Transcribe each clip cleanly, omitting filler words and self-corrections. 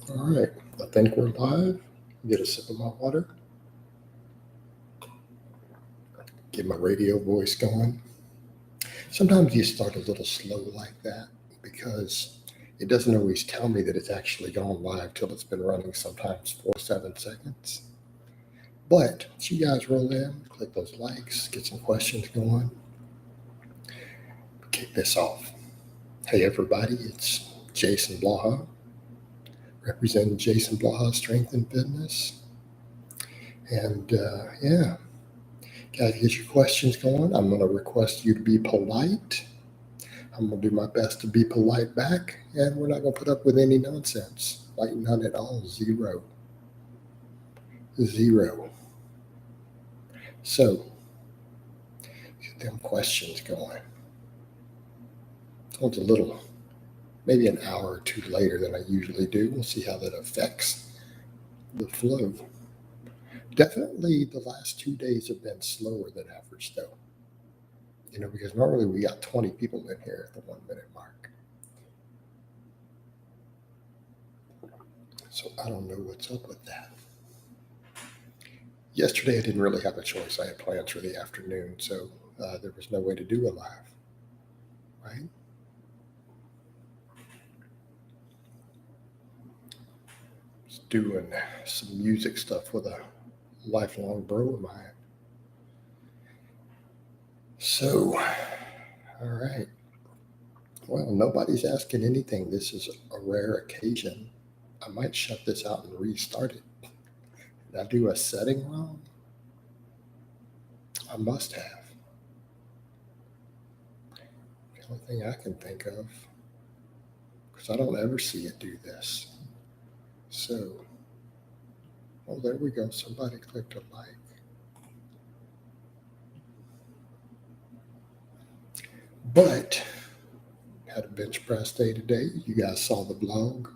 All right, I think we're live. Get a sip of my water. Get my radio voice going. Sometimes you start a little slow like that because it doesn't always tell me that it's actually gone live till it's been running sometimes 4 7 seconds. But as you guys roll in, click those likes, get some questions going, kick this off. Hey everybody, it's Jason Blaha, representing Jason Blaha Strength and Fitness. And yeah, guys, get your questions going. I'm going to request you to be polite. I'm going to do my best to be polite back, and we're not going to put up with any nonsense. Like none at all. Zero. Zero. So, get them questions going. So it's a little, maybe an hour or two later than I usually do. We'll see how that affects the flow. Definitely the last 2 days have been slower than average, though. Because normally we got 20 people in here at the 1 minute mark. So I don't know what's up with that. Yesterday I didn't really have a choice. I had plans for the afternoon, so there was no way to do a live, right? Just doing some music stuff with a lifelong bro of mine. So, all right. Well, nobody's asking anything. This is a rare occasion. I might shut this out and restart it. Did I do a setting wrong? I must have. The only thing I can think of, because I don't ever see it do this. So, oh, there we go. Somebody clicked a like. But had a bench press day today. You guys saw the blog.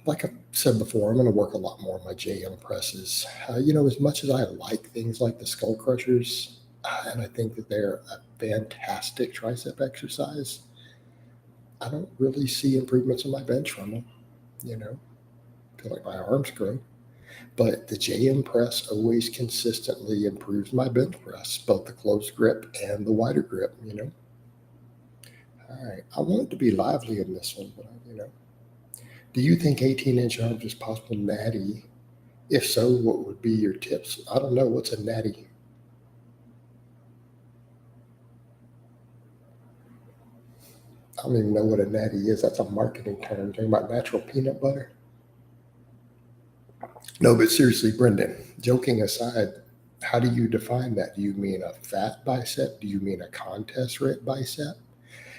Like I said before, I'm going to work a lot more on my JM presses. As much as I like things like the skull crushers, and I think that they're a fantastic tricep exercise, I don't really see improvements in my bench from them. I feel like my arms grow. But the JM press always consistently improves my bench press, both the close grip and the wider grip. All right, I want it to be lively in this one, but do you think 18-inch arms is possible natty? If so, what would be your tips? I don't know. What's a natty? I don't even know what a natty is. That's a marketing term. Talking about natural peanut butter? No, but seriously, Brendan, joking aside, how do you define that? Do you mean a fat bicep? Do you mean a contest rep bicep?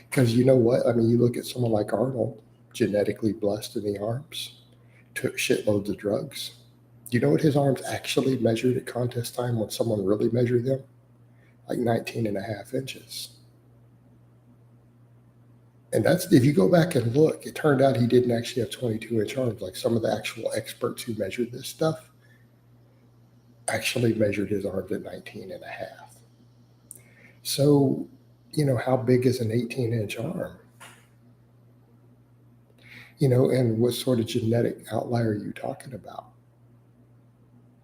Because you know what? I mean, you look at someone like Arnold, genetically blessed in the arms, took shitloads of drugs. Do you know what his arms actually measured at contest time when someone really measured them? Like 19 and a half inches. And that's, if you go back and look, it turned out he didn't actually have 22-inch arms. Like some of the actual experts who measured this stuff actually measured his arms at 19 and a half. So, how big is an 18-inch arm? And what sort of genetic outlier are you talking about?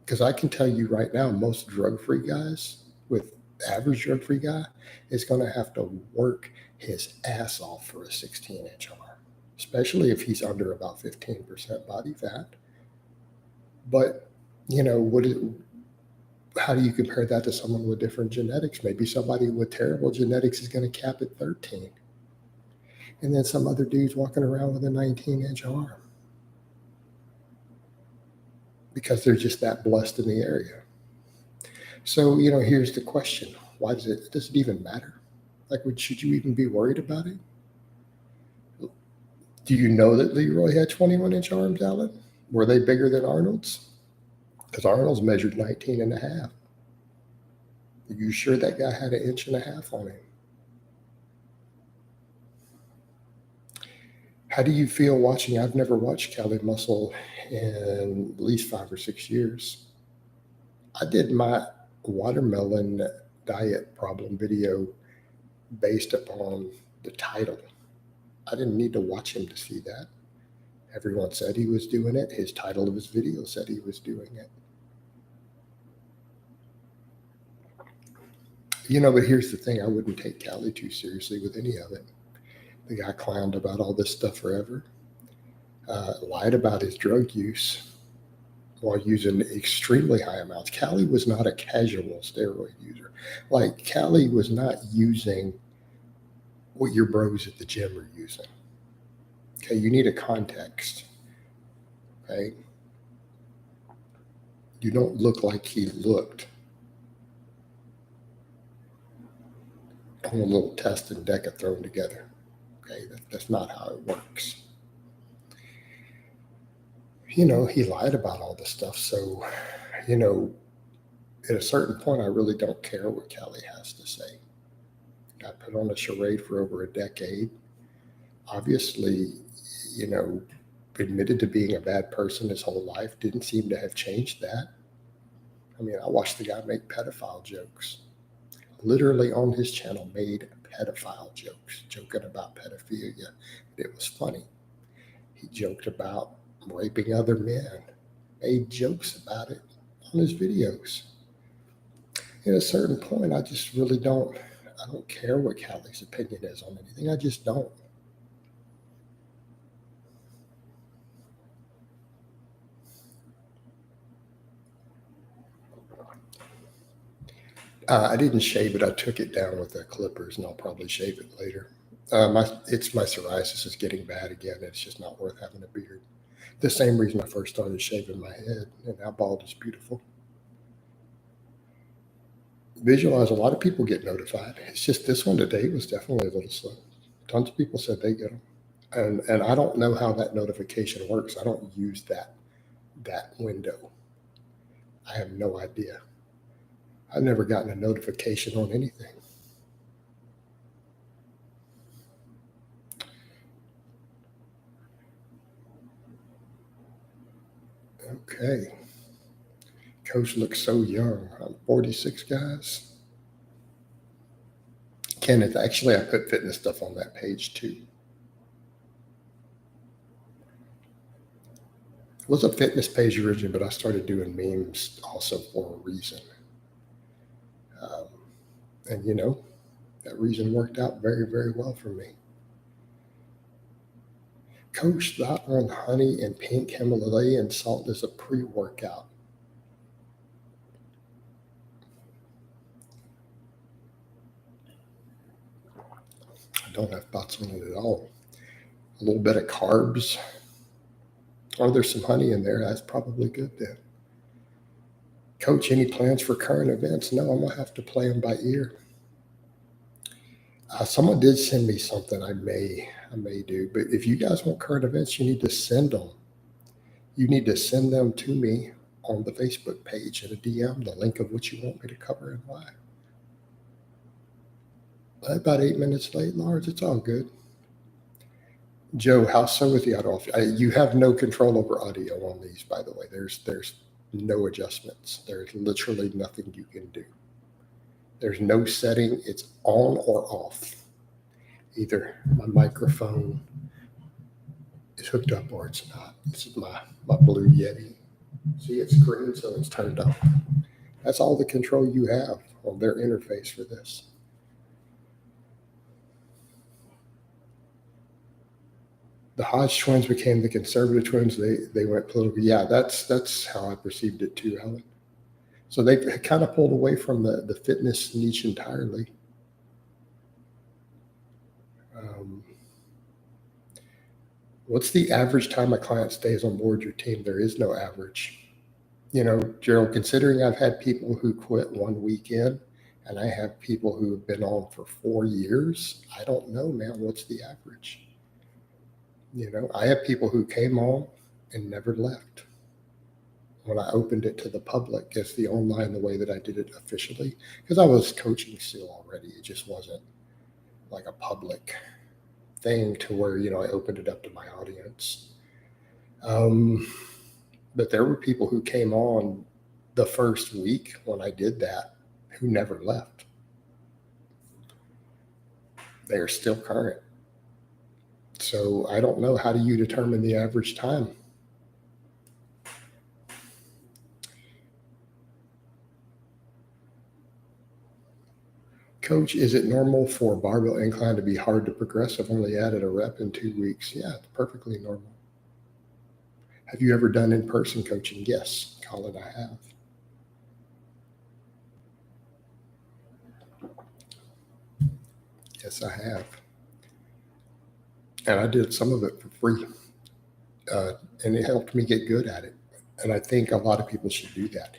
Because I can tell you right now, most drug-free guys with average drug-free guy is going to have to work his ass off for a 16-inch arm, especially if he's under about 15% body fat. But, how do you compare that to someone with different genetics? Maybe somebody with terrible genetics is going to cap at 13. And then some other dude's walking around with a 19-inch arm because they're just that blessed in the area. So, here's the question. Why does it even matter? Like, should you even be worried about it? Do you know that Leroy had 21-inch arms, Alan? Were they bigger than Arnold's? Because Arnold's measured 19 and a half. Are you sure that guy had 1.5 inches on him? How do you feel watching? I've never watched Cali Muscle in at least 5 or 6 years. I did my watermelon diet problem video based upon the title. I didn't need to watch him to see that. Everyone said he was doing it. His title of his video said he was doing it. But here's the thing. I wouldn't take Cali too seriously with any of it. The guy clowned about all this stuff forever, lied about his drug use while using extremely high amounts. Cali was not a casual steroid user. Like, Cali was not using what your bros at the gym are using. Okay, you need a context. Okay, you don't look like he looked on a little test and deca thrown together. Okay, that's not how it works. He lied about all this stuff. So, at a certain point, I really don't care what Cali has to say. I put on a charade for over a decade. Obviously, admitted to being a bad person his whole life, didn't seem to have changed that. I mean, I watched the guy make pedophile jokes. Literally on his channel made pedophile jokes, joking about pedophilia. It was funny. He joked about raping other men, made jokes about it on his videos. At a certain point, I just really don't care what Cali's opinion is on anything. I just don't. I didn't shave it. I took it down with the clippers, and I'll probably shave it later. My psoriasis is getting bad again. It's just not worth having a beard. The same reason I first started shaving my head, and now bald is beautiful. Visualize, a lot of people get notified. It's just this one today was definitely a little slow. Tons of people said they get them. And I don't know how that notification works. I don't use that window. I have no idea. I've never gotten a notification on anything. Okay. Coach looks so young. I'm 46, guys. Kenneth, actually, I put fitness stuff on that page too. It was a fitness page originally, but I started doing memes also for a reason. And that reason worked out very, very well for me. Coach, thought on honey and pink Himalayan salt as a pre-workout. I don't have thoughts on it at all. A little bit of carbs. Or there's some honey in there. That's probably good then. Coach, any plans for current events? No, I'm going to have to play them by ear. Someone did send me something I may do. But if you guys want current events, you need to send them. You need to send them to me on the Facebook page in a DM, the link of what you want me to cover and why. About 8 minutes late, Lars. It's all good. Joe, how so with the audio? You have no control over audio on these, by the way. There's no adjustments. There's literally nothing you can do. There's no setting. It's on or off. Either my microphone is hooked up or it's not. This is my Blue Yeti. See, it's green, so it's turned off. That's all the control you have on their interface for this. The Hodge twins became the conservative twins. They went political. Yeah, that's how I perceived it too, Alan. So they kind of pulled away from the fitness niche entirely. What's the average time a client stays on board your team? There is no average. Gerald, considering I've had people who quit 1 weekend and I have people who have been on for 4 years, I don't know, man, what's the average? I have people who came on and never left. When I opened it to the public as the online, the way that I did it officially, because I was coaching still already. It just wasn't like a public thing to where, I opened it up to my audience. But there were people who came on the first week when I did that who never left. They are still current. So I don't know. How do you determine the average time? Coach, is it normal for barbell incline to be hard to progress? I've only added a rep in 2 weeks. Yeah, it's perfectly normal. Have you ever done in-person coaching? Yes, Colin, I have. Yes, I have. And I did some of it for free. And it helped me get good at it. And I think a lot of people should do that.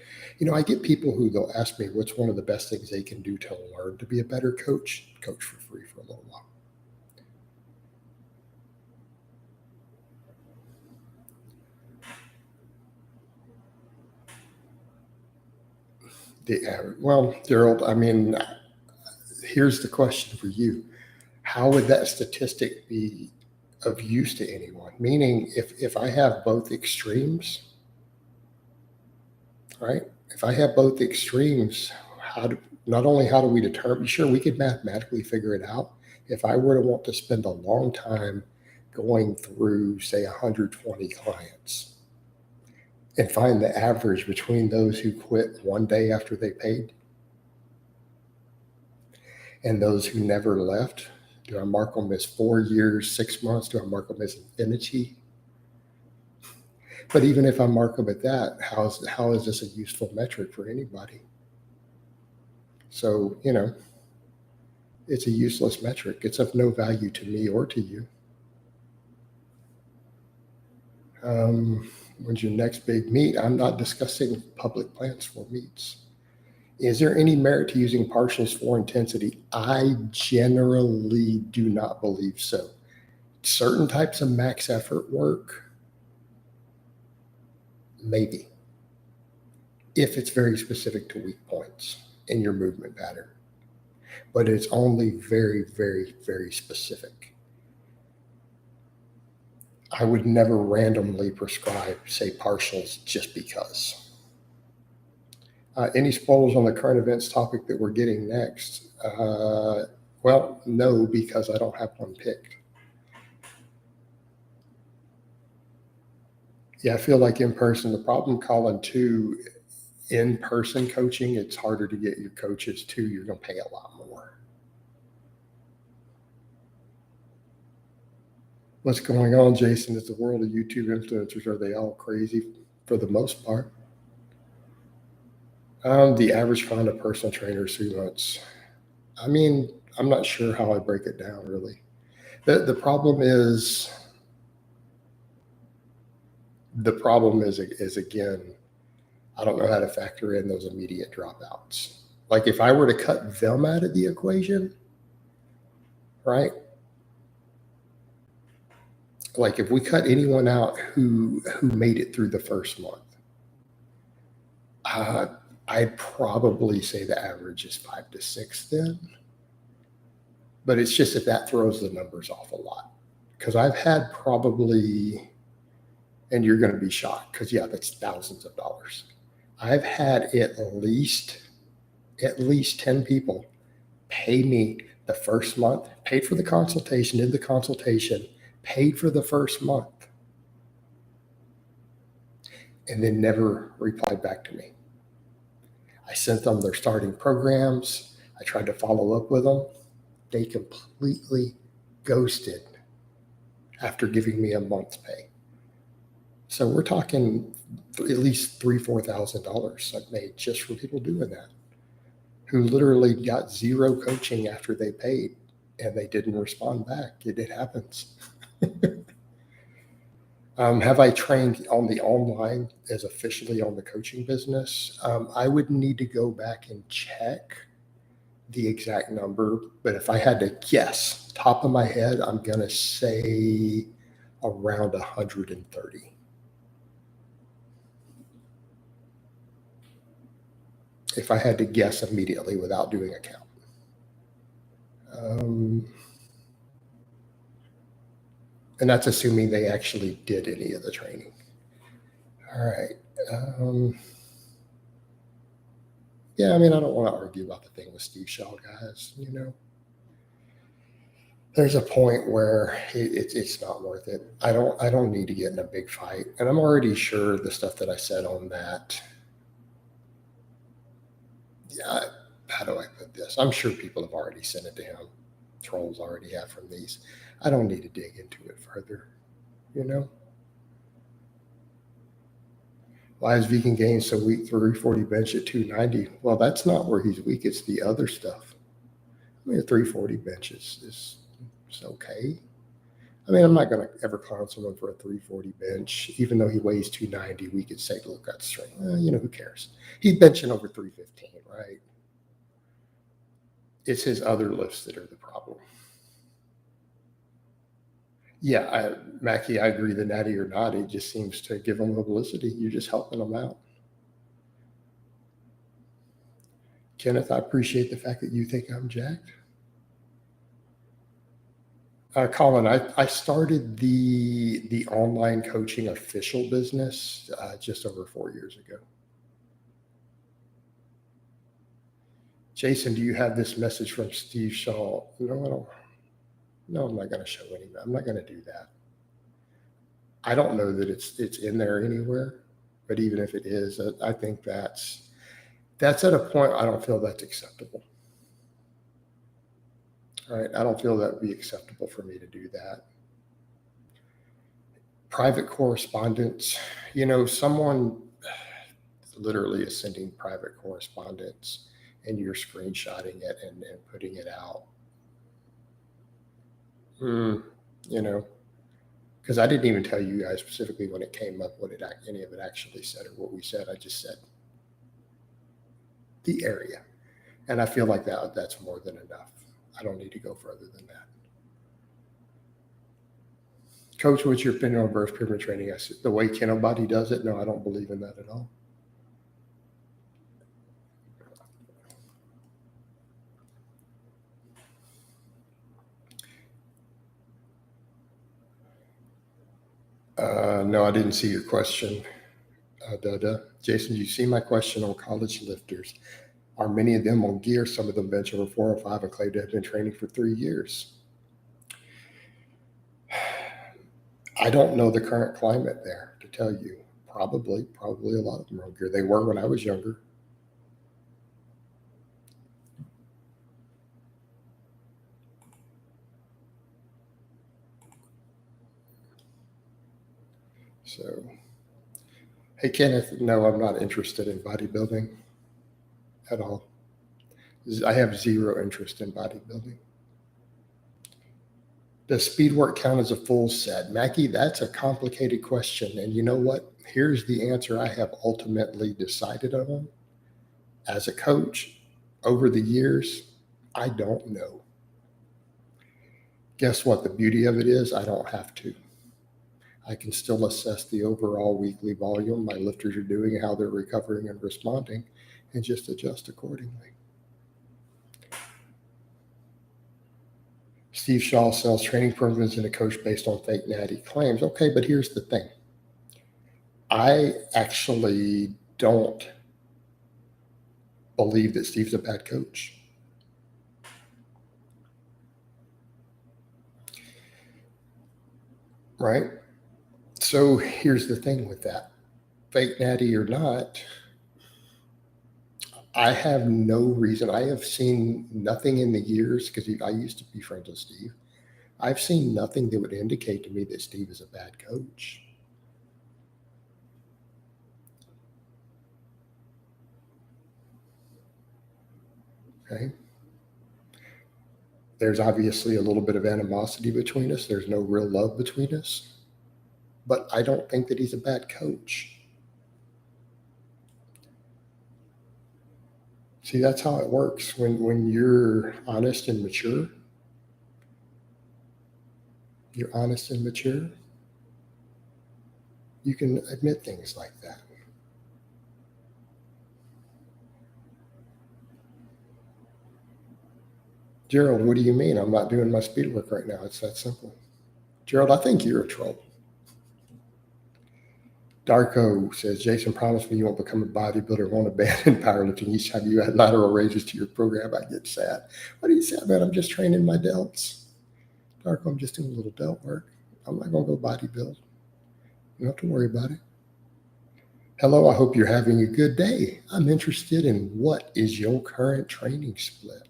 I get people who they'll ask me what's one of the best things they can do to learn to be a better coach. Coach for free for a little while. Well, Gerald, here's the question for you. How would that statistic be of use to anyone? Meaning, if I have both extremes, right? If I have both extremes, not only how do we determine? Sure, we could mathematically figure it out. If I were to want to spend a long time going through, say, 120 clients and find the average between those who quit one day after they paid and those who never left, do I mark them as 4 years, 6 months? Do I mark them as infinity? But even if I mark them at that, how is this a useful metric for anybody? So, it's a useless metric. It's of no value to me or to you. When's your next big meet? I'm not discussing public plans for meets. Is there any merit to using partials for intensity? I generally do not believe so. Certain types of max effort work, maybe, if it's very specific to weak points in your movement pattern. But it's only very, very, very specific. I would never randomly prescribe, say, partials just because. Any spoilers on the current events topic that we're getting next? Well, no, because I don't have one picked. Yeah, I feel like in person, the problem, Colin, too, in person coaching, it's harder to get your coaches too. You're going to pay a lot more. What's going on, Jason? Is the world of YouTube influencers, are they all crazy for the most part? The average find a personal trainer is 3 months. I'm not sure how I break it down, really. The problem is again, I don't know how to factor in those immediate dropouts. Like if I were to cut them out of the equation, right? Like if we cut anyone out who made it through the first month, I'd probably say the average is 5 to 6 then. But it's just that throws the numbers off a lot. Because I've had probably, and you're going to be shocked because, yeah, that's thousands of dollars. I've had at least 10 people pay me the first month, paid for the consultation, did the consultation, paid for the first month, and then never replied back to me. I sent them their starting programs. I tried to follow up with them. They completely ghosted after giving me a month's pay. So we're talking at least $3,000-$4,000 I've made just for people doing that, who literally got zero coaching after they paid and they didn't respond back. It happens. Have I trained on the online as officially on the coaching business? I would need to go back and check the exact number, but if I had to guess, top of my head, I'm going to say around 130. If I had to guess immediately without doing a count. And that's assuming they actually did any of the training. All right. Yeah, I don't want to argue about the thing with Steve Shaw, guys, there's a point where it's not worth it. I don't need to get in a big fight, and I'm already sure the stuff that I said on that. Yeah, how do I put this? I'm sure people have already sent it to him. Trolls already have from these. I don't need to dig into it further. You know, why is Vegan Gains so weak? 340 bench at 290. Well, that's not where he's weak. It's the other stuff. I mean, a 340 bench is okay. I mean, I'm not going to ever clown someone for a 340 bench, even though he weighs 290. We could say, look, that's straight. Who cares? He's benching over 315, right? It's his other lifts that are the problem. Yeah, Mackie, I agree. The natty or not, it just seems to give him publicity. You're just helping him out. Kenneth, I appreciate the fact that you think I'm jacked. Colin, I started the online coaching official business just over 4 years ago. Jason, do you have this message from Steve Shaw? No, I don't. No, I'm not going to show any. I'm not going to do that. I don't know that it's in there anywhere, but even if it is, I think that's at a point I don't feel that's acceptable. All right, I don't feel that would be acceptable for me to do that. Private correspondence, someone literally is sending private correspondence and you're screenshotting it and putting it out. Because I didn't even tell you guys specifically when it came up what any of it actually said or what we said. I just said the area. And I feel like that's more than enough. I don't need to go further than that. Coach, what's your opinion on reverse pyramid training? The way Kinobody does it? No, I don't believe in that at all. No, I didn't see your question. Jason, you see my question on college lifters. Are many of them on gear? Some of them bench over 4 or 5 and claim to have been training for 3 years. I don't know the current climate there to tell you. Probably a lot of them are on gear. They were when I was younger. So, hey, Kenneth, no, I'm not interested in bodybuilding at all. I have zero interest in bodybuilding. Does speed work count as a full set? Mackie, that's a complicated question. And you know what? Here's the answer I have ultimately decided on. As a coach, over the years, I don't know. Guess what? The beauty of it is I don't have to. I can still assess the overall weekly volume my lifters are doing, how they're recovering and responding, and just adjust accordingly. Steve Shaw sells training programs and a coach based on fake natty claims. Okay, but here's the thing. I actually don't believe that Steve's a bad coach. Right? So here's the thing with that. Fake natty or not, I have no reason. I have seen nothing in the years, because I used to be friends with Steve. I've seen nothing that would indicate to me that Steve is a bad coach. Okay. There's obviously a little bit of animosity between us. There's no real love between us. But I don't think that he's a bad coach. See, that's how it works. When you're honest and mature, you can admit things like that. Gerald, what do you mean? I'm not doing my speed work right now. It's that simple. Gerald, I think you're a troll. Darko says, Jason promised me you won't become a bodybuilder, won't abandon powerlifting. Each time you add lateral raises to your program, I get sad. What do you say, man? I'm just training my delts. Darko, I'm just doing a little delt work. I'm not going to go bodybuild. You don't have to worry about it. Hello, I hope you're having a good day. I'm interested in what is your current training split?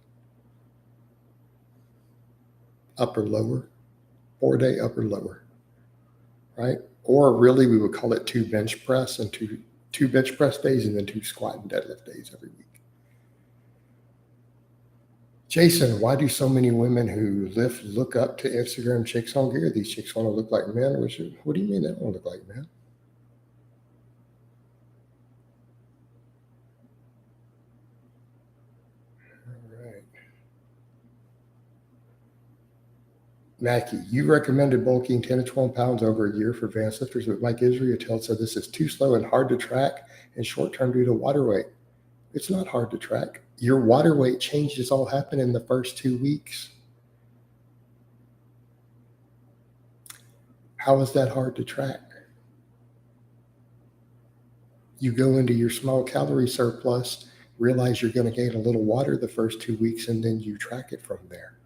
Upper, lower, 4-day upper, lower, right? Or really, we would call it 2 bench press and two bench press days and then 2 squat and deadlift days every week. Jason, why do so many women who lift look up to Instagram chicks on gear? These chicks want to look like men. What do you mean they don't look like men? All right. Mackie, you recommended bulking 10 to 12 pounds over a year for advanced lifters, but Mike Israel said this is too slow and hard to track and short-term due to water weight. It's not hard to track. Your water weight changes all happen in the first 2 weeks. How is that hard to track? You go into your small calorie surplus, realize you're going to gain a little water the first 2 weeks, and then you track it from there.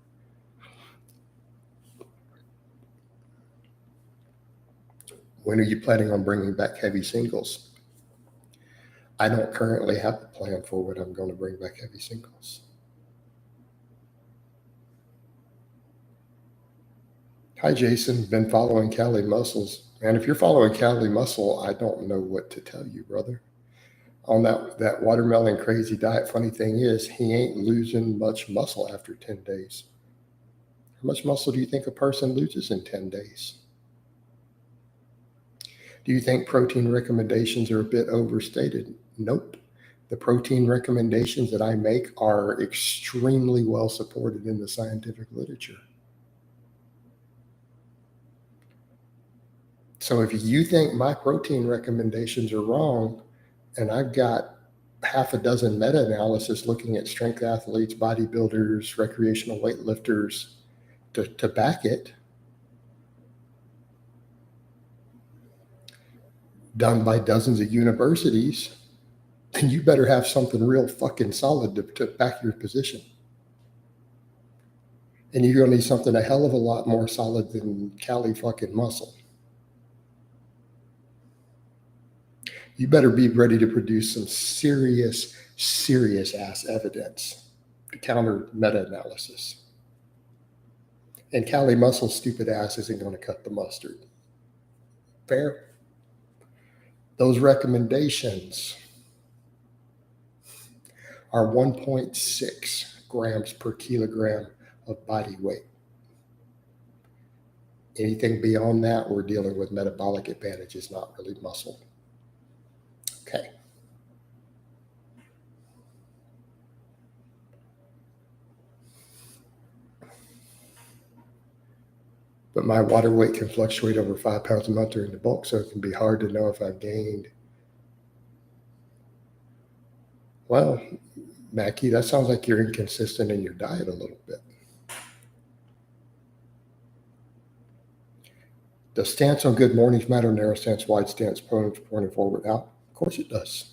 When are you planning on bringing back heavy singles? I don't currently have a plan for when I'm going to bring back heavy singles. Hi, Jason. Been following Cali Muscles. And if you're following Cali Muscle, I don't know what to tell you, brother. On that watermelon crazy diet, funny thing is, he ain't losing much muscle after 10 days. How much muscle do you think a person loses in 10 days? Do you think protein recommendations are a bit overstated? Nope. The protein recommendations that I make are extremely well supported in the scientific literature. So if you think my protein recommendations are wrong, and I've got half a dozen meta-analysis looking at strength athletes, bodybuilders, recreational weightlifters to back it, done by dozens of universities, then you better have something real fucking solid to back your position. And you're going to need something a hell of a lot more solid than Cali fucking Muscle. You better be ready to produce some serious ass evidence to counter meta-analysis. And Cali Muscle's stupid ass isn't going to cut the mustard. Fair? Those recommendations are 1.6 grams per kilogram of body weight. Anything beyond that, we're dealing with metabolic advantages, not really muscle. Okay. But my water weight can fluctuate over 5 pounds a month during the bulk, so it can be hard to know if I've gained. Well, Mackie, that sounds like you're inconsistent in your diet a little bit. Does stance on good mornings matter? Narrow stance, wide stance, pointing forward, out? Of course it does.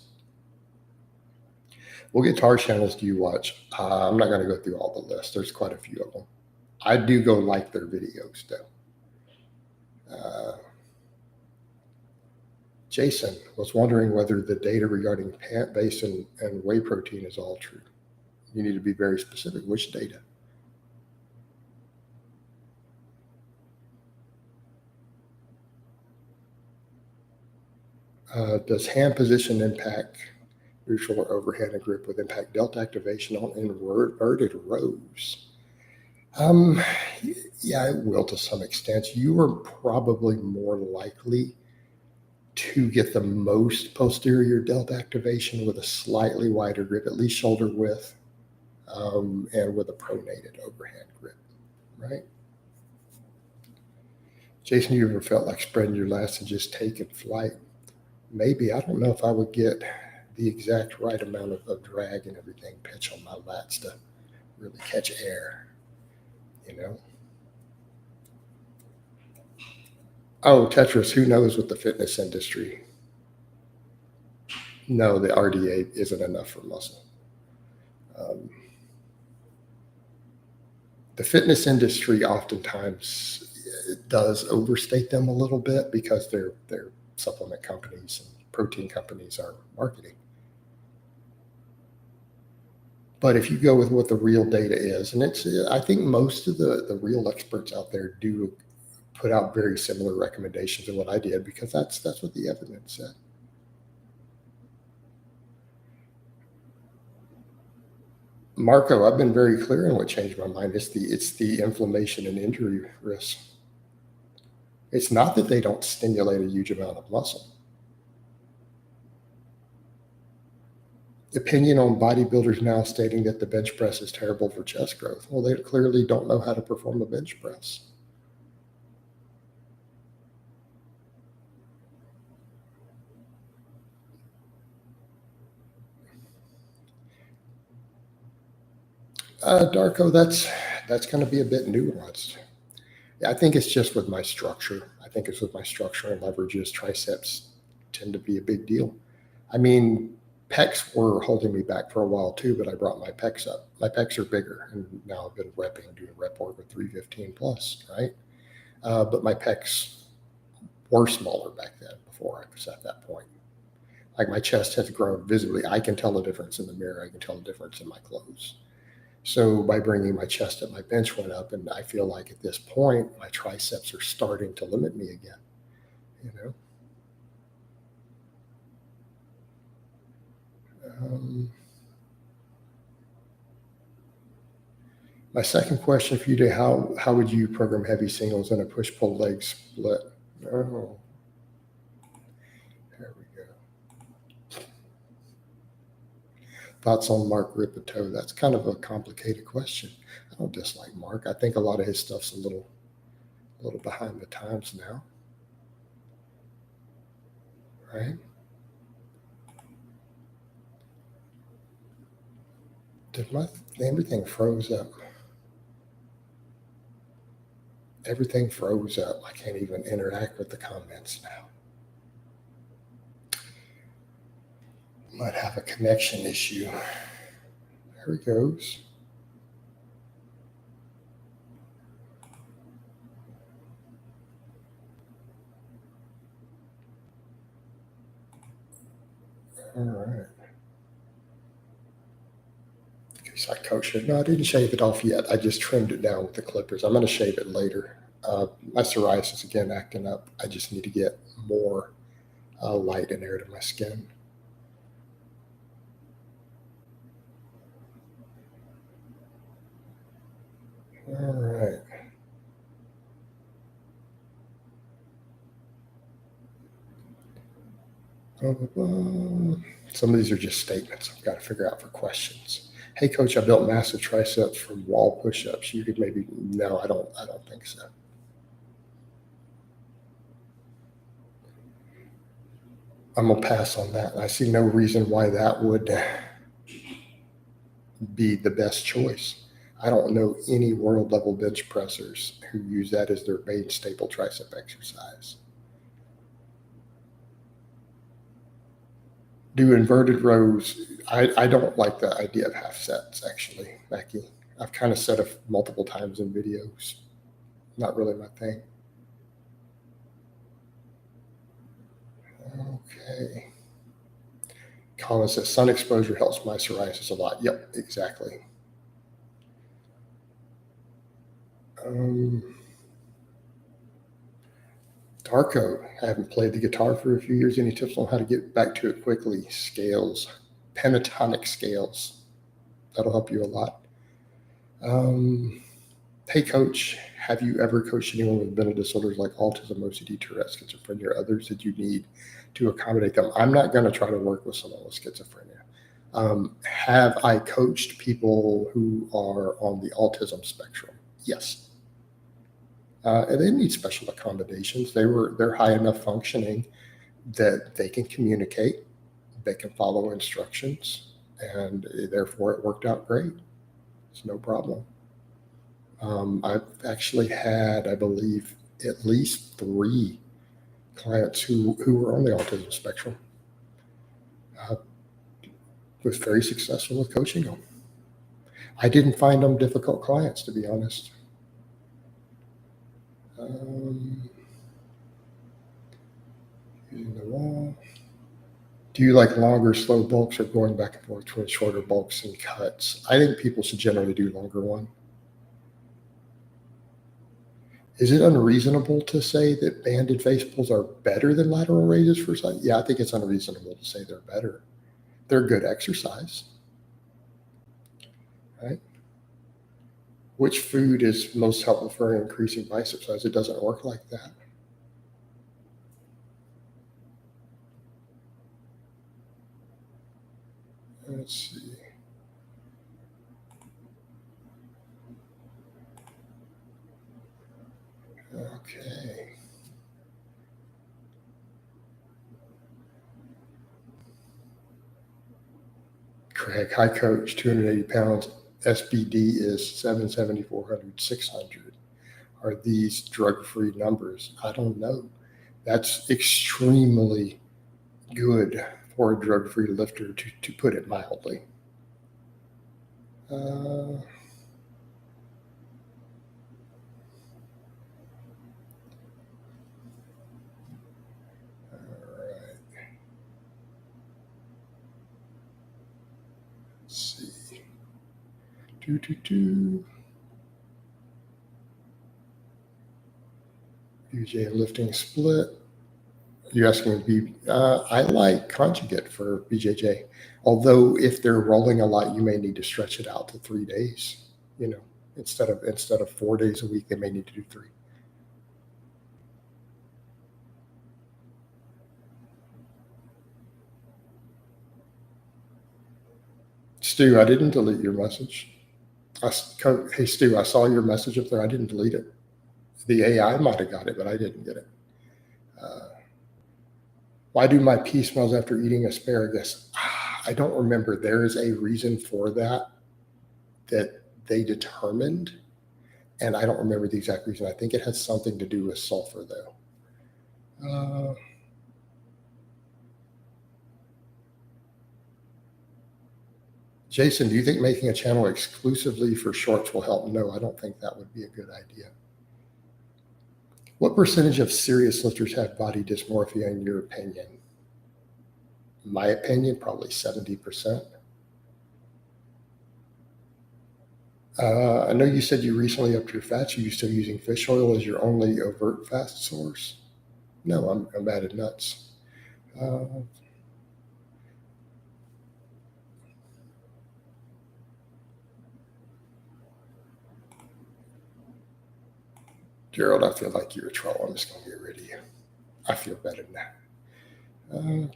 What guitar channels do you watch? I'm not going to go through all the lists. There's quite a few of them. I do go like their videos, though. Jason was wondering whether the data regarding plant-based and whey protein is all true. You need to be very specific. Which data? Does hand position impact neutral or overhand and grip with impact delta activation on inverted rows? Yeah, it will to some extent. You are probably more likely to get the most posterior delta activation with a slightly wider grip, at least shoulder width, and with a pronated overhand grip, right? Jason, you ever felt like spreading your lats and just taking flight? Maybe. I don't know if I would get the exact right amount of drag and everything, pitch on my lats to really catch air, you know? Oh, Tetris, who knows with the fitness industry? No, the RDA isn't enough for muscle. The fitness industry oftentimes does overstate them a little bit because they're supplement companies and protein companies are marketing. But if you go with what the real data is, and I think most of the real experts out there do put out very similar recommendations to what I did, because that's what the evidence said. Marco, I've been very clear on what changed my mind. It's the inflammation and injury risk. It's not that they don't stimulate a huge amount of muscle. Opinion on bodybuilders now stating that the bench press is terrible for chest growth. Well, they clearly don't know how to perform a bench press. Darko, that's going to be a bit nuanced. I think it's just with my structure. I think it's with my structure and leverages. Triceps tend to be a big deal. I mean, pecs were holding me back for a while too, but I brought my pecs up. My pecs are bigger, and now I've been repping, doing rep work with 315 plus, right? But my pecs were smaller back then before I was at that point. Like, my chest has grown visibly. I can tell the difference in the mirror. I can tell the difference in my clothes. So by bringing my chest up, my bench went up, and I feel like at this point, my triceps are starting to limit me again, you know? My second question for you today, how would you program heavy singles and a push-pull leg split? Oh, there we go. Thoughts on Mark Ripito? That's kind of a complicated question. I don't dislike Mark. I think a lot of his stuff's a little behind the times now, right? Everything froze up? Everything froze up. I can't even interact with the comments now. Might have a connection issue. There he goes. All right. Okay, so I coached it. No, I didn't shave it off yet. I just trimmed it down with the clippers. I'm going to shave it later. My psoriasis again acting up. I just need to get more light and air to my skin. All right. Some of these are just statements I've got to figure out for questions. Hey, coach, I built massive triceps from wall push-ups. You could maybe, no, I don't think so. I'm going to pass on that. I see no reason why that would be the best choice. I don't know any world level bench pressers who use that as their main staple tricep exercise. Do inverted rows. I don't like the idea of half sets, actually, Mackie. I've kind of said it multiple times in videos. Not really my thing. Okay. Colin says sun exposure helps my psoriasis a lot. Yep, exactly. Darko, I haven't played the guitar for a few years. Any tips on how to get back to it quickly? Scales, pentatonic scales. That'll help you a lot. Hey, coach, have you ever coached anyone with mental disorders like autism, OCD, Tourette's, schizophrenia, or others that you need to accommodate them? I'm not going to try to work with someone with schizophrenia. Have I coached people who are on the autism spectrum? Yes. And they need special accommodations. They're high enough functioning that they can communicate, they can follow instructions, and therefore it worked out great. It's no problem. I've actually had, I believe, at least 3 clients who were on the autism spectrum. Was very successful with coaching them. I didn't find them difficult clients, to be honest. Using the wall. Do you like longer, slow bulks or going back and forth between shorter bulks and cuts? I think people should generally do longer one. Is it unreasonable to say that banded face pulls are better than lateral raises for size? Yeah, I think it's unreasonable to say they're better. They're good exercise, right? Which food is most helpful for increasing bicep size? It doesn't work like that. Let's see. Okay. Craig, hi coach, 280 pounds. SBD is 770, 400, 600. Are these drug-free numbers? I don't know. That's extremely good for a drug-free lifter, to put it mildly. All right. Let's see. BJ lifting split. You're asking me, I like conjugate for BJJ. Although if they're rolling a lot, you may need to stretch it out to 3 days. You know, instead of 4 days a week, they may need to do 3. Stu, I didn't delete your message. Hey, Stu, I saw your message up there. I didn't delete it. The AI might have got it, but I didn't get it. Why do my pee smells after eating asparagus? I don't remember. There is a reason for that they determined, and I don't remember the exact reason. I think it has something to do with sulfur, though. Jason, do you think making a channel exclusively for shorts will help? No, I don't think that would be a good idea. What percentage of serious lifters have body dysmorphia in your opinion? My opinion, probably 70%. I know you said you recently upped your fats. Are you still using fish oil as your only overt fat source? No, I'm bad at nuts. Gerald, I feel like you're a troll. I'm just going to get rid of you. I feel better now.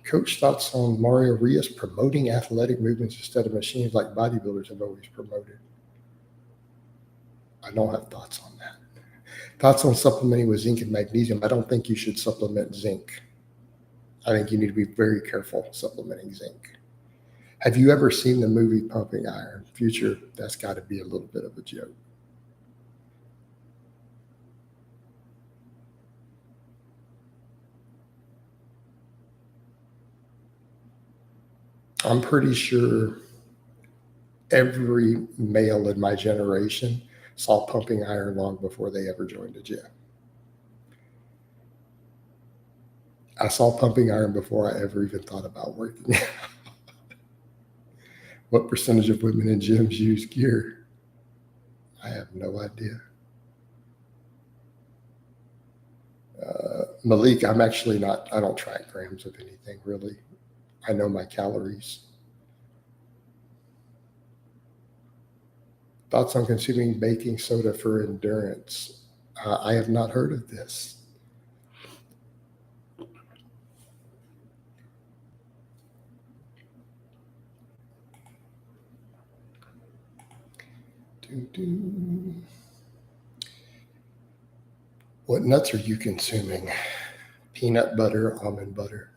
Coach, thoughts on Mario Rios promoting athletic movements instead of machines like bodybuilders have always promoted? I don't have thoughts on that. Thoughts on supplementing with zinc and magnesium? I don't think you should supplement zinc. I think you need to be very careful supplementing zinc. Have you ever seen the movie Pumping Iron? Future, that's got to be a little bit of a joke. I'm pretty sure every male in my generation saw Pumping Iron long before they ever joined a gym. I saw Pumping Iron before I ever even thought about working out. What percentage of women in gyms use gear? I have no idea. Malik, I'm actually not, I don't track grams of anything really. I know my calories. Thoughts on consuming baking soda for endurance? I have not heard of this. What nuts are you consuming? Peanut butter, almond butter.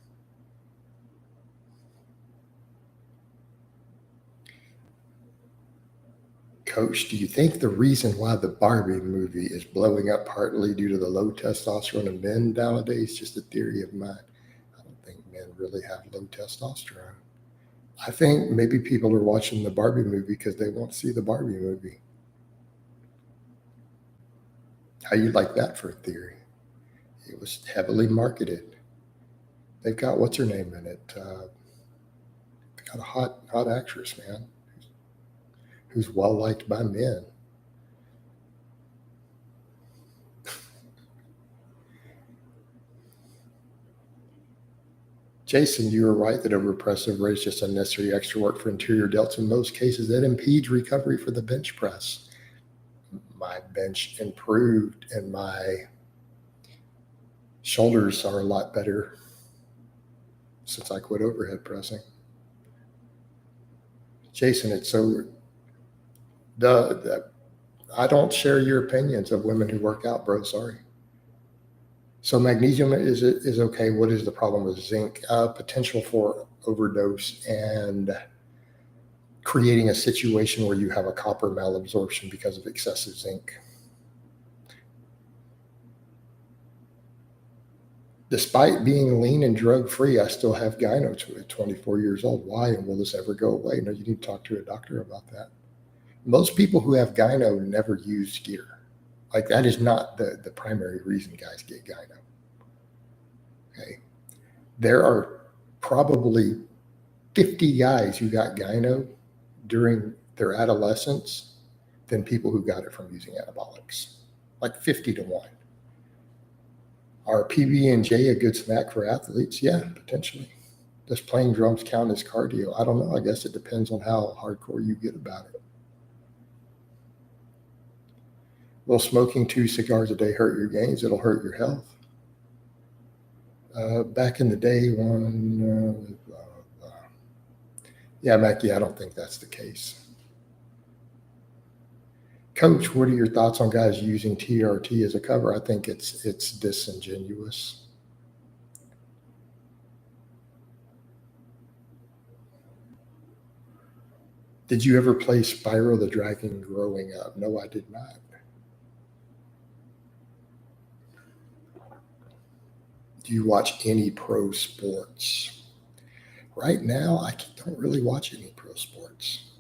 Coach, do you think the reason why the Barbie movie is blowing up partly due to the low testosterone of men nowadays? Just a theory of mine. I don't think men really have low testosterone. I think maybe people are watching the Barbie movie because they won't see the Barbie movie. How you like that for a theory? It was heavily marketed. They've got what's her name in it? They got a hot actress, man, who's well liked by men. Jason, you were right that a repressive rate is just unnecessary extra work for interior delts. In most cases, that impedes recovery for the bench press. My bench improved and my shoulders are a lot better since I quit overhead pressing. Jason, it's so I don't share your opinions of women who work out, bro. Sorry. So magnesium is okay. What is the problem with zinc? Potential for overdose and creating a situation where you have a copper malabsorption because of excessive zinc. Despite being lean and drug-free, I still have gyno at 24 years old. Why? And will this ever go away? No, you need to talk to a doctor about that. Most people who have gyno never use gear. Like that is not the primary reason guys get gyno. Okay. There are probably 50 guys who got gyno during their adolescence than people who got it from using anabolics. Like 50 to 1. Are PB&J a good snack for athletes? Yeah, potentially. Does playing drums count as cardio? I don't know. I guess it depends on how hardcore you get about it. Will smoking 2 cigars a day hurt your gains? It'll hurt your health. Back in the day, yeah, Mackie, I don't think that's the case. Coach, what are your thoughts on guys using TRT as a cover? I think it's disingenuous. Did you ever play Spyro the Dragon growing up? No, I did not. Do you watch any pro sports? Right now, I don't really watch any pro sports.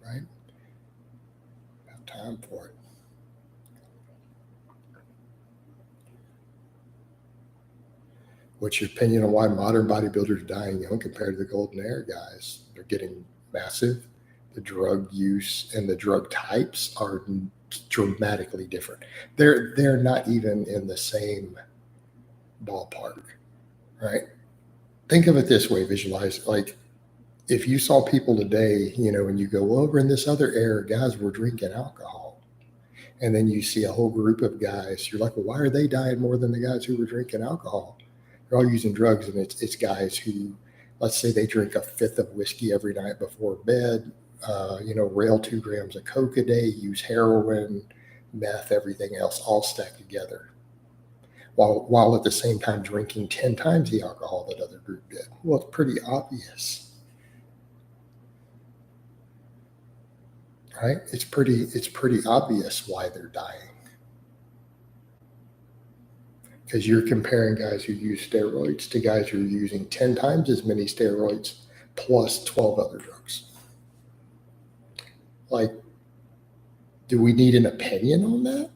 Right? I have time for it. What's your opinion on why modern bodybuilders are dying young compared to the golden era guys? They're getting massive. The drug use and the drug types are dramatically different. They're not even in the same ballpark, right? Think of it this way, visualize like if you saw people today, and you go over in this other era, guys were drinking alcohol. And then you see a whole group of guys, you're like, well, why are they dying more than the guys who were drinking alcohol? They're all using drugs, and it's guys who, let's say they drink a fifth of whiskey every night before bed, rail 2 grams of coke a day, use heroin, meth, everything else, all stacked together, while at the same time drinking 10 times the alcohol that other group did. Well, it's pretty obvious, right? It's pretty obvious why they're dying. Because you're comparing guys who use steroids to guys who are using 10 times as many steroids plus 12 other drugs. Like, do we need an opinion on that?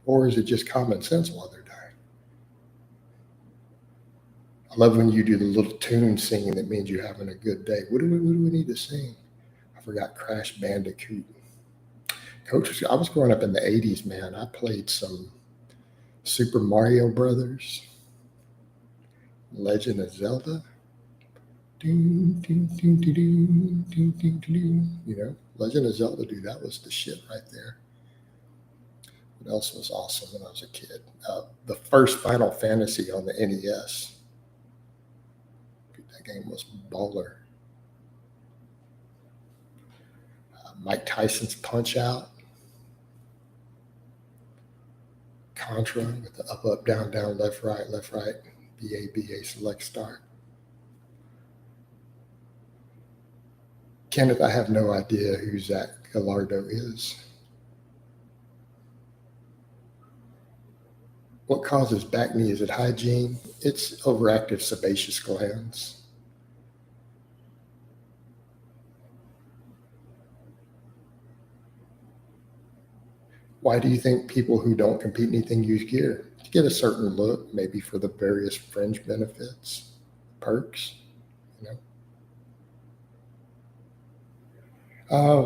Or is it just common sense while they're dying? I love when you do the little tune singing that means you're having a good day. What do we need to sing? I forgot Crash Bandicoot. Coach, I was growing up in the 80s, man. I played some Super Mario Brothers, Legend of Zelda. Legend of Zelda, dude, that was the shit right there. What else was awesome when I was a kid? The first Final Fantasy on the NES. That game was baller. Mike Tyson's Punch Out. Contra with the up, down, left, right, BA, select, start. Kenneth, I have no idea who Zach Gallardo is. What causes back knee? Is it hygiene? It's overactive sebaceous glands. Why do you think people who don't compete in anything use gear? To get a certain look, maybe for the various fringe benefits, perks, you know.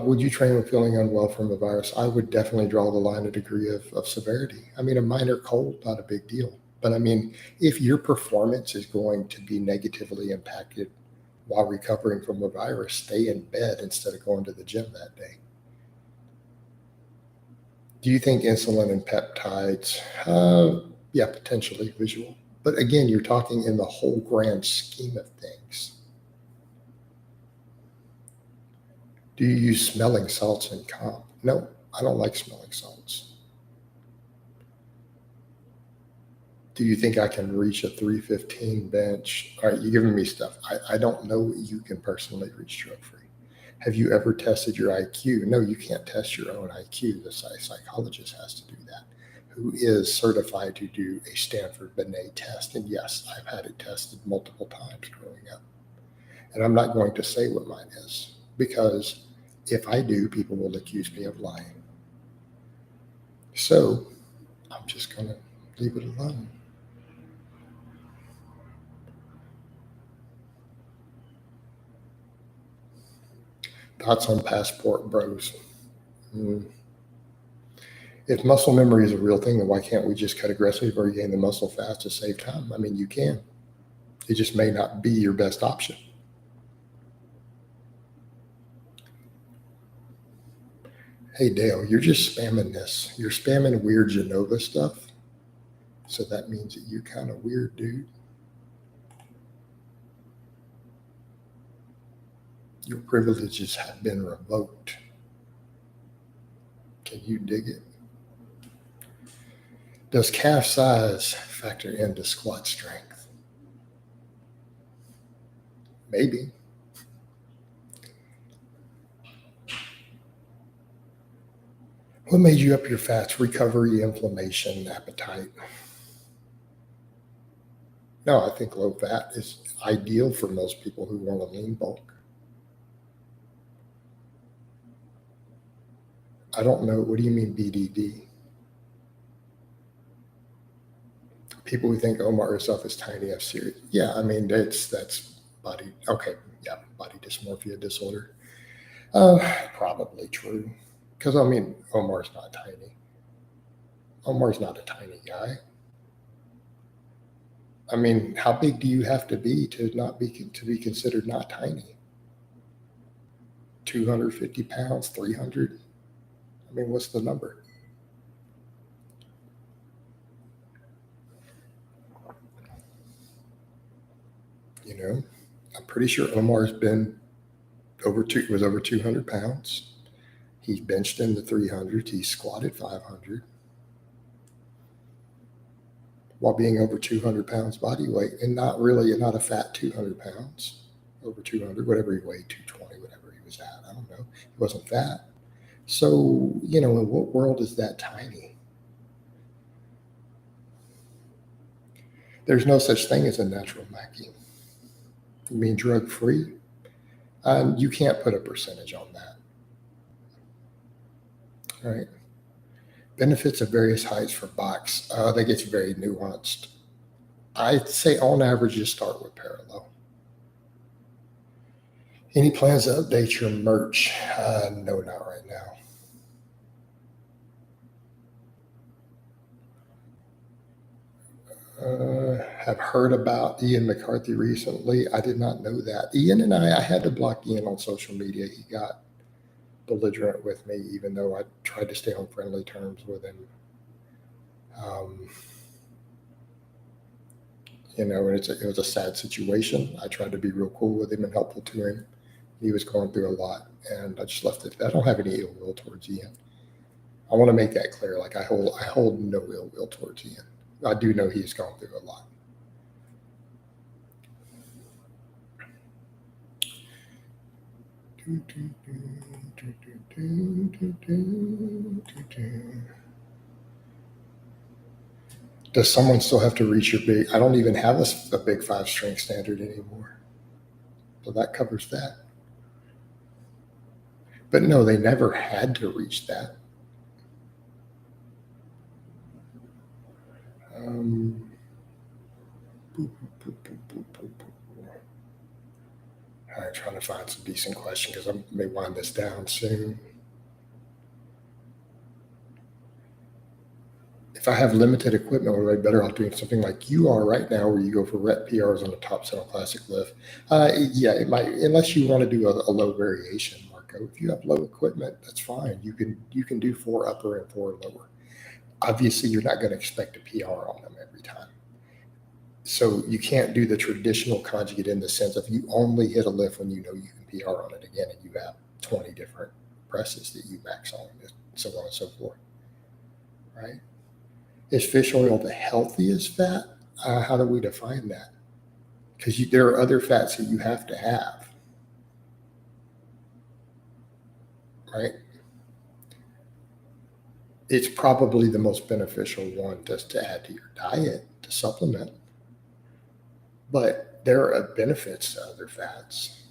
Would you train when feeling unwell from the virus? I would definitely draw the line a degree of severity. I mean, a minor cold, not a big deal. But I mean, if your performance is going to be negatively impacted while recovering from a virus, stay in bed instead of going to the gym that day. Do you think insulin and peptides? Yeah, potentially visual. But again, you're talking in the whole grand scheme of things. Do you use smelling salts in comp? No, I don't like smelling salts. Do you think I can reach a 315 bench? All right, you're giving me stuff. I don't know you can personally reach drug free. Have you ever tested your IQ? No, you can't test your own IQ. The psychologist has to do that, who is certified to do a Stanford Binet test. And yes, I've had it tested multiple times growing up. And I'm not going to say what mine is, because if I do, people will accuse me of lying. So I'm just going to leave it alone. Thoughts on passport bros? If muscle memory is a real thing, then why can't we just cut aggressively or regain the muscle fast to save time? I mean, you can. It just may not be your best option. Hey, Dale, you're just spamming this. You're spamming weird Genova stuff. So that means that you're kind of weird, dude. Your privileges have been revoked. Can you dig it? Does calf size factor into squat strength? Maybe. What made you up your fats? Recovery, inflammation, appetite. No, I think low fat is ideal for most people who want a lean bulk. I don't know. What do you mean BDD? People who think Omar herself is tiny have serious. Yeah, I mean that's body. Okay, yeah, body dysmorphia disorder. Probably true. Because I mean, Omar's not tiny. Omar's not a tiny guy. I mean, how big do you have to be to be considered not tiny? 250 pounds, 300. I mean, what's the number? You know, I'm pretty sure Omar's been was over 200 pounds. He's benched in the 300s. He squatted 500 while being over 200 pounds body weight, and not a fat 200 pounds, over 200, whatever he weighed, 220, whatever he was at. I don't know. He wasn't fat. So, you know, in what world is that tiny? There's no such thing as a natural Mackie. You mean drug free? You can't put a percentage on that. All right. Benefits of various heights for box. That gets very nuanced. I'd say on average, just start with parallel. Any plans to update your merch? No, not right now. Have heard about Ian McCarthy recently. I did not know that. Ian and I had to block Ian on social media. He got belligerent with me, even though I tried to stay on friendly terms with him. You know, and it was a sad situation. I tried to be real cool with him and helpful to him. He was going through a lot, and I just left it. I don't have any ill will towards Ian. I want to make that clear. Like I hold no ill will towards Ian. I do know he's gone through a lot. Does someone still have to reach your big? I don't even have a big 5 strength standard anymore. So that covers that. But no, they never had to reach that. All right, trying to find some decent question because I may wind this down soon. If I have limited equipment, would I be better off doing something like you are right now, where you go for rep PRs on the top set on classic lift? Yeah, it might, unless you want to do a low variation, Marco. If you have low equipment, that's fine. You can do 4 upper and 4 lower. Obviously, you're not going to expect a PR on them every time. So you can't do the traditional conjugate in the sense of you only hit a lift when you know you can PR on it again, and you have 20 different presses that you max on, and so on and so forth, right? Is fish oil the healthiest fat? How do we define that? Because there are other fats that you have to have, right? It's probably the most beneficial one just to add to your diet, to supplement. But there are benefits to other fats.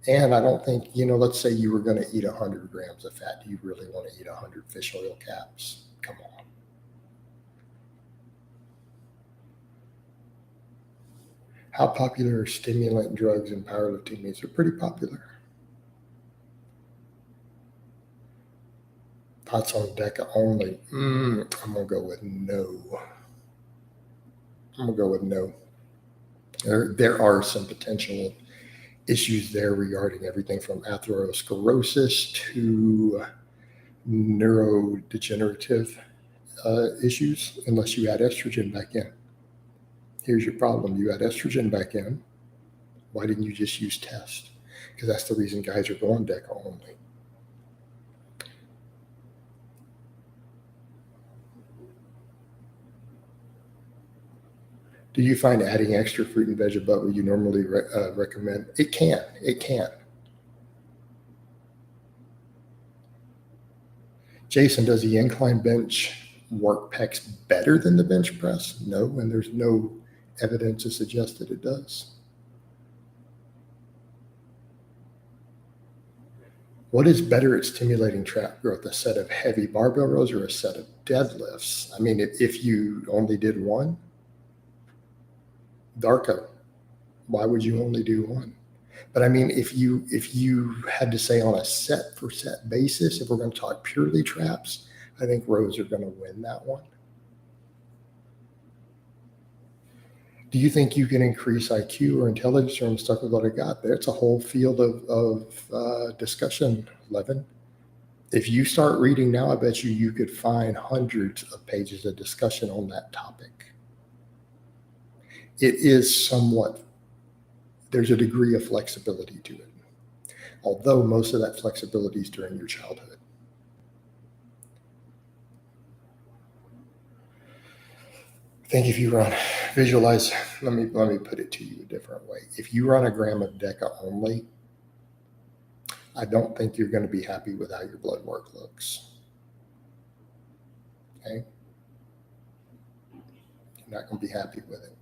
And I don't think, let's say you were going to eat 100 grams of fat. Do you really want to eat 100 fish oil caps? Come on. How popular are stimulant drugs in powerlifting meets? They're pretty popular. Thoughts on DECA only? I'm going to go with no. There are some potential issues there regarding everything from atherosclerosis to neurodegenerative issues, unless you add estrogen back in. Here's your problem. You add estrogen back in. Why didn't you just use test? Because that's the reason guys are going DECA only. Do you find adding extra fruit and veg above what you normally recommend? It can. Jason, does the incline bench work pecs better than the bench press? No, and there's no evidence to suggest that it does. What is better at stimulating trap growth, a set of heavy barbell rows or a set of deadlifts? I mean, if you only did one, Darko, why would you only do one? But I mean, if you had to say on a set for set basis, if we're going to talk purely traps, I think rows are going to win that one. Do you think you can increase IQ or intelligence, or I'm stuck with what I got there? It's a whole field of discussion, Levin. If you start reading now, I bet you could find hundreds of pages of discussion on that topic. It is somewhat, there's a degree of flexibility to it, although most of that flexibility is during your childhood. I think if you visualize, let me put it to you a different way. If you run a gram of DECA only, I don't think you're going to be happy with how your blood work looks. Okay? You're not going to be happy with it.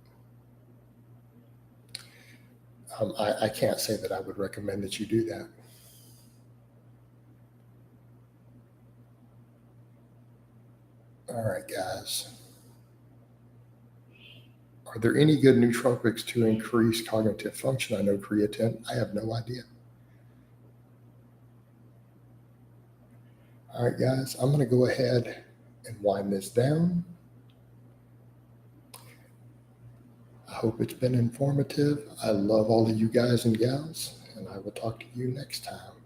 I can't say that I would recommend that you do that. All right, guys. Are there any good nootropics to increase cognitive function? I know creatine. I have no idea. All right, guys, I'm going to go ahead and wind this down. I hope it's been informative. I love all of you guys and gals, and I will talk to you next time.